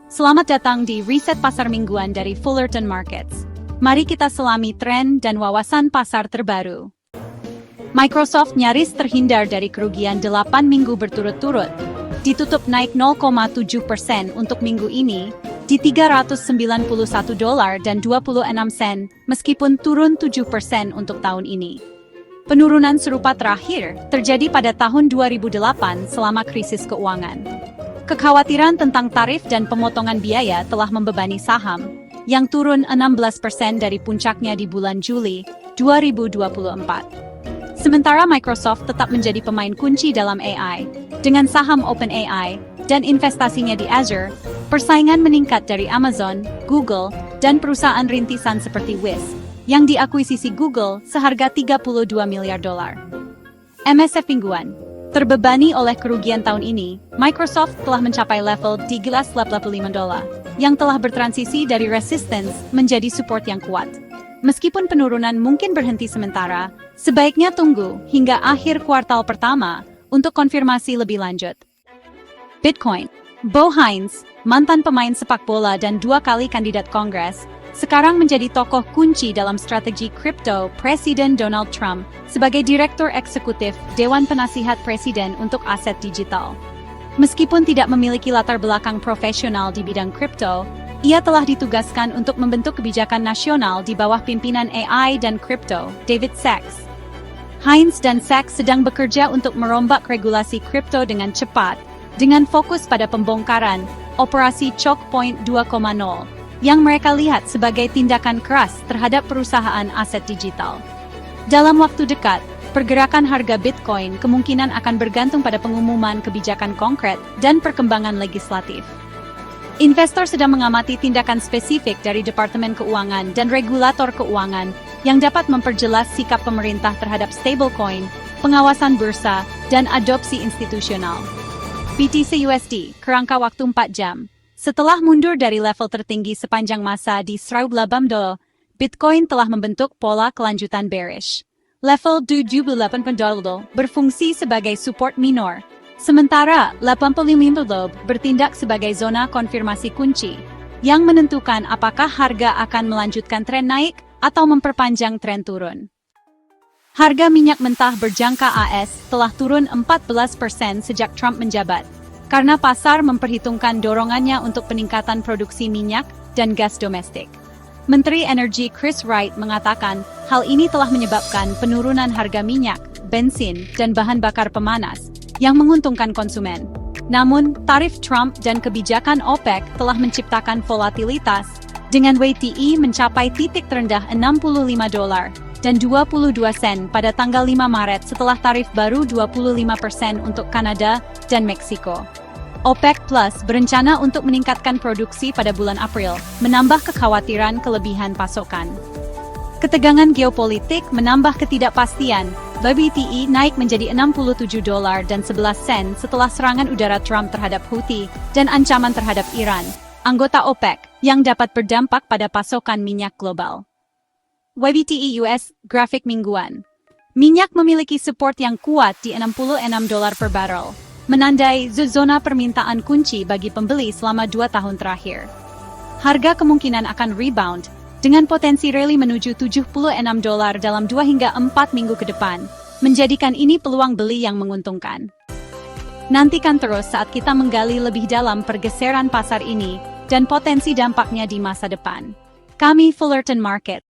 Selamat datang di Riset Pasar Mingguan dari Fullerton Markets. Mari kita selami tren dan wawasan pasar terbaru. Microsoft nyaris terhindar dari kerugian 8 minggu berturut-turut. Ditutup naik 0,7% untuk minggu ini, di $391 dan 26 sen, meskipun turun 7% untuk tahun ini. Penurunan serupa terakhir terjadi pada tahun 2008 selama krisis keuangan. Kekhawatiran tentang tarif dan pemotongan biaya telah membebani saham, yang turun 16% dari puncaknya di bulan Juli 2024. Sementara Microsoft tetap menjadi pemain kunci dalam AI, dengan saham OpenAI dan investasinya di Azure, persaingan meningkat dari Amazon, Google, dan perusahaan rintisan seperti Wiz, yang diakuisisi Google seharga $32 miliar. MSF Mingguan. Terbebani oleh kerugian tahun ini, Microsoft telah mencapai level $385, yang telah bertransisi dari resistance menjadi support yang kuat. Meskipun penurunan mungkin berhenti sementara, sebaiknya tunggu hingga akhir kuartal pertama untuk konfirmasi lebih lanjut. Bitcoin. Bo Hines, mantan pemain sepak bola dan 2 kali kandidat Kongres, sekarang menjadi tokoh kunci dalam strategi kripto Presiden Donald Trump sebagai Direktur Eksekutif Dewan Penasihat Presiden untuk Aset Digital. Meskipun tidak memiliki latar belakang profesional di bidang kripto, ia telah ditugaskan untuk membentuk kebijakan nasional di bawah pimpinan AI dan kripto, David Sachs. Hines dan Sachs sedang bekerja untuk merombak regulasi kripto dengan cepat, dengan fokus pada pembongkaran operasi Choke Point 2.0, yang mereka lihat sebagai tindakan keras terhadap perusahaan aset digital. Dalam waktu dekat, pergerakan harga Bitcoin kemungkinan akan bergantung pada pengumuman kebijakan konkret dan perkembangan legislatif. Investor sedang mengamati tindakan spesifik dari Departemen Keuangan dan regulator keuangan yang dapat memperjelas sikap pemerintah terhadap stablecoin, pengawasan bursa, dan adopsi institusional. BTC USD, kerangka waktu 4 jam. Setelah mundur dari level tertinggi sepanjang masa di $1,800, Bitcoin telah membentuk pola kelanjutan bearish. Level $78 berfungsi sebagai support minor, sementara $85 bertindak sebagai zona konfirmasi kunci, yang menentukan apakah harga akan melanjutkan tren naik atau memperpanjang tren turun. Harga minyak mentah berjangka AS telah turun 14% sejak Trump menjabat, karena pasar memperhitungkan dorongannya untuk peningkatan produksi minyak dan gas domestik. Menteri Energi Chris Wright mengatakan hal ini telah menyebabkan penurunan harga minyak, bensin, dan bahan bakar pemanas, yang menguntungkan konsumen. Namun, tarif Trump dan kebijakan OPEC telah menciptakan volatilitas, dengan WTI mencapai titik terendah $65 dan 22 sen pada tanggal 5 Maret setelah tarif baru 25% untuk Kanada dan Meksiko. OPEC Plus berencana untuk meningkatkan produksi pada bulan April, menambah kekhawatiran kelebihan pasokan. Ketegangan geopolitik menambah ketidakpastian, WTI naik menjadi $67 dan 11 sen setelah serangan udara Trump terhadap Houthi dan ancaman terhadap Iran, anggota OPEC, yang dapat berdampak pada pasokan minyak global. WTI US grafik mingguan. Minyak memiliki support yang kuat di $66 per barrel, menandai zona permintaan kunci bagi pembeli selama 2 tahun terakhir. Harga kemungkinan akan rebound, dengan potensi rally menuju $76 dalam 2 hingga 4 minggu ke depan, menjadikan ini peluang beli yang menguntungkan. Nantikan terus saat kita menggali lebih dalam pergeseran pasar ini dan potensi dampaknya di masa depan. Kami Fullerton Market.